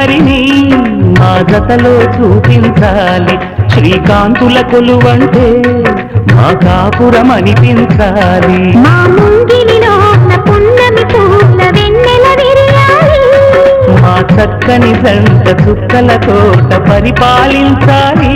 శ్రీహరిని మా జతలో చూపించాలి. శ్రీకాంతుల కొలువంటే మా కాపురం అనిపించాలి. మా ముంగిలిలో పున్నమి పూల వెన్నెల విరియాలి. మా చక్కని జంట చుక్కల తోట పరిపాలించాలి.